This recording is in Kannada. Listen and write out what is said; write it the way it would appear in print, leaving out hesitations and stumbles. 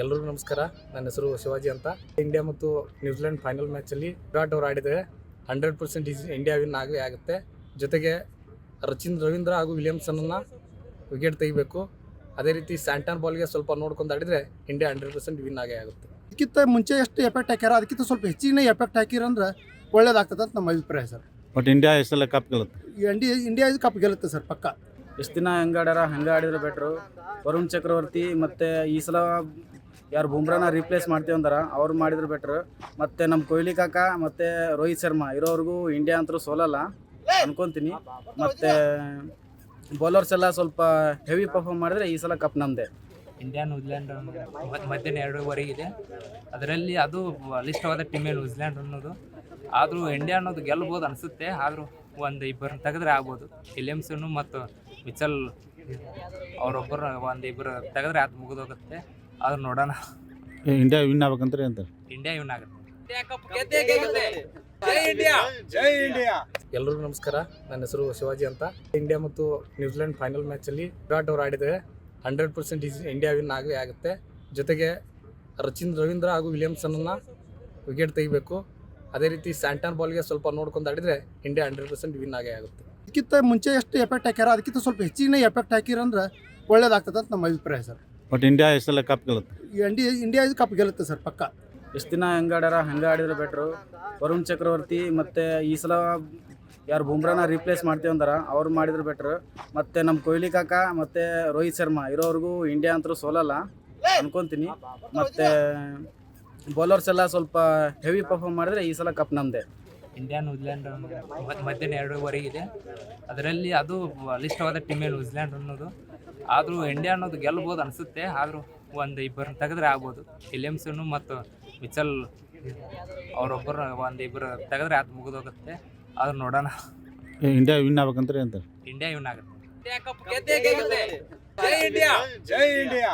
ಎಲ್ಲರಿಗೂ ನಮಸ್ಕಾರ. ನನ್ನ ಹೆಸರು ಶಿವಾಜಿ ಅಂತ. ಇಂಡಿಯಾ ಮತ್ತು ನ್ಯೂಜಿಲೆಂಡ್ ಫೈನಲ್ ಮ್ಯಾಚಲ್ಲಿ ವಿರಾಟ್ ಅವರು ಆಡಿದರೆ 100% ಇಂಡಿಯಾ ವಿನ್ ಆಗೇ ಆಗುತ್ತೆ. ಜೊತೆಗೆ ರವೀಂದ್ರ ಹಾಗೂ ವಿಲಿಯಮ್ಸನ್ನ ವಿಕೆಟ್ ತೆಗಿಬೇಕು. ಅದೇ ರೀತಿ ಸ್ಯಾಂಟನ್ ಬಾಲ್ಗೆ ಸ್ವಲ್ಪ ನೋಡ್ಕೊಂಡು ಆಡಿದರೆ ಇಂಡಿಯಾ 100% ವಿನ್ ಆಗೇ ಆಗುತ್ತೆ. ಅದಕ್ಕಿಂತ ಮುಂಚೆ ಎಷ್ಟು ಎಫೆಕ್ಟ್ ಹಾಕ್ಯಾರ ಅದಕ್ಕಿಂತ ಸ್ವಲ್ಪ ಹೆಚ್ಚಿನ ಎಫೆಕ್ಟ್ ಹಾಕಿರಂದ್ರೆ ಒಳ್ಳೇದಾಗ್ತದೆ ಅಂತ ನಮ್ಮ ಅಭಿಪ್ರಾಯ ಸರ್. ಬಟ್ ಇಂಡಿಯಾ ಎಷ್ಟೆಲ್ಲ ಕಪ್ ಗೆಲ್ಲುತ್ತೆ. ಇಂಡಿಯಾ ಇದು ಕಪ್ ಗೆಲ್ಲುತ್ತೆ ಸರ್ ಪಕ್ಕ. ಎಷ್ಟು ದಿನ ಹೆಂಗಾಡ್ಯಾರ ಹಂಗೆ ಆಡಿದ್ರೆ ಬೆಟ್ರು. ವರುಣ್ ಚಕ್ರವರ್ತಿ ಮತ್ತು ಈ ಸಲ ಯಾರು ಬುಮ್ರಾನ ರೀಪ್ಲೇಸ್ ಮಾಡ್ತೀವಿ ಅಂದಾರ ಅವ್ರು ಮಾಡಿದ್ರೆ ಬೆಟ್ರು. ಮತ್ತು ನಮ್ಮ ಕೊಹ್ಲಿ ಕಾಕ ಮತ್ತು ರೋಹಿತ್ ಶರ್ಮಾ ಇರೋವ್ರಿಗೂ ಇಂಡಿಯಾ ಅಂತೂ ಸೋಲಲ್ಲ ಅನ್ಕೊತೀನಿ. ಮತ್ತು ಬೌಲರ್ಸ್ ಎಲ್ಲ ಸ್ವಲ್ಪ ಹೆವಿ ಪರ್ಫಾರ್ಮ್ ಮಾಡಿದ್ರೆ ಈ ಸಲ ಕಪ್ ನಮ್ಮದೇ. ಇಂಡಿಯಾ ನ್ಯೂಜಿಲ್ಯಾಂಡ್ ಮಧ್ಯಾಹ್ನ 2:15 ಇದೆ. ಅದರಲ್ಲಿ ಅದು ಬಲಿಷ್ಠವಾದ ಟೀಮೇ ನ್ಯೂಜಿಲ್ಯಾಂಡ್ ಅನ್ನೋದು. ಆದರೂ ಇಂಡಿಯಾ ಅನ್ನೋದು ಗೆಲ್ಬೋದು ಅನಿಸುತ್ತೆ. ಆದರೂ ಒಂದು ಇಬ್ಬರನ್ನ ತೆಗೆದ್ರೆ ಆಗ್ಬೋದು. ವಿಲಿಯಮ್ಸನ್ನು ಮತ್ತು ಮಿಚಲ್ ಅವರೊಬ್ಬರು ಇಬ್ಬರು ತೆಗೆದ್ರೆ ಅದು ಮುಗಿದೋಗುತ್ತೆ. ಆದ್ರೂ ನೋಡೋಣ. ಇಂಡಿಯಾ ವಿನ್ ಆಗ್ಬೇಕಂದ್ರೆ ಅಂತ ಇಂಡಿಯಾ ವಿನ್ ಆಗುತ್ತೆ. ಎಲ್ಲರಿಗೂ ನಮಸ್ಕಾರ. ನನ್ನ ಹೆಸರು ಶಿವಾಜಿ ಅಂತ. ಇಂಡಿಯಾ ಮತ್ತು ನ್ಯೂಜಿಲೆಂಡ್ ಫೈನಲ್ ಮ್ಯಾಚಲ್ಲಿ ವಿರಾಟ್ ಅವರು ಆಡಿದರೆ 100% ಇಂಡಿಯಾ ವಿನ್ ಆಗೇ ಆಗುತ್ತೆ. ಜೊತೆಗೆ ರವೀಂದ್ರ ಹಾಗೂ ವಿಲಿಯಮ್ಸನ್ನ ವಿಕೆಟ್ ತೆಗಿಬೇಕು. ಅದೇ ರೀತಿ ಸ್ಯಾಂಟನ್ ಬಾಲ್ಗೆ ಸ್ವಲ್ಪ ನೋಡ್ಕೊಂಡು ಆಡಿದರೆ ಇಂಡಿಯಾ 100% ವಿನ್ ಆಗೇ ಆಗುತ್ತೆ. ಅದಕ್ಕಿಂತ ಮುಂಚೆ ಎಷ್ಟು ಎಫೆಕ್ಟ್ ಹಾಕ್ಯಾರ ಅದಕ್ಕಿಂತ ಸ್ವಲ್ಪ ಹೆಚ್ಚಿನ ಎಫೆಕ್ಟ್ ಹಾಕಿರಂದ್ರೆ ಒಳ್ಳೇದಾಗ್ತದೆ ಅಂತ ನಮ್ಮ ಅಭಿಪ್ರಾಯ ಸರ್. ಬಟ್ ಇಂಡಿಯಾ ಎಷ್ಟೆಲ್ಲ ಕಪ್ ಗೆಲ್ಲುತ್ತೆ. ಇಂಡಿಯಾ ಇದು ಕಪ್ ಗೆಲ್ಲುತ್ತೆ ಸರ್ ಪಕ್ಕ. ಎಷ್ಟು ದಿನ ಹೆಂಗಾಡ್ಯಾರ ಹಂಗೆ ಆಡಿದ್ರೆ ಬೆಟ್ರು. ವರುಣ್ ಚಕ್ರವರ್ತಿ ಮತ್ತು ಈ ಸಲ ಯಾರು ಬುಮ್ರಾನ ರೀಪ್ಲೇಸ್ ಮಾಡ್ತೀವಿ ಅಂದಾರ ಅವ್ರು ಮಾಡಿದ್ರೆ ಬೆಟ್ರು. ಮತ್ತು ನಮ್ಮ ಕೊಹ್ಲಿ ಕಾಕ ಮತ್ತು ರೋಹಿತ್ ಶರ್ಮಾ ಇರೋವ್ರಿಗೂ ಇಂಡಿಯಾ ಅಂತೂ ಸೋಲಲ್ಲ ಅನ್ಕೊತೀನಿ. ಮತ್ತು ಬೌಲರ್ಸ್ ಎಲ್ಲ ಸ್ವಲ್ಪ ಹೆವಿ ಪರ್ಫಾರ್ಮ್ ಮಾಡಿದ್ರೆ ಈ ಸಲ ಕಪ್ ನಮ್ಮದೇ. ಇಂಡಿಯಾ ನ್ಯೂಜಿಲ್ಯಾಂಡ್ ಮಧ್ಯಾಹ್ನ 2:15 ಇದೆ. ಅದರಲ್ಲಿ ಅದು ಬಲಿಷ್ಠವಾದ ಟೀಮೇ ನ್ಯೂಜಿಲ್ಯಾಂಡ್ ಅನ್ನೋದು. ಆದರೂ ಇಂಡಿಯಾ ಅನ್ನೋದು ಗೆಲ್ಬೋದು ಅನಿಸುತ್ತೆ. ಆದರೂ ಒಂದು ಇಬ್ಬರನ್ನ ತೆಗೆದ್ರೆ ಆಗ್ಬೋದು. ವಿಲಿಯಮ್ಸನ್ನು ಮತ್ತು ಮಿಚಲ್ ಅವರೊಬ್ಬರು ಇಬ್ಬರು ತೆಗೆದ್ರೆ ಅದು ಮುಗಿದೋಗುತ್ತೆ. ಆದ್ರೂ ನೋಡೋಣ. ಇಂಡಿಯಾ ವಿನ್ ಆಗ್ಬೇಕಂದ್ರೆ ಅಂತ ಇಂಡಿಯಾ ವಿನ್ ಆಗುತ್ತೆ. ಜೈ ಇಂಡಿಯಾ.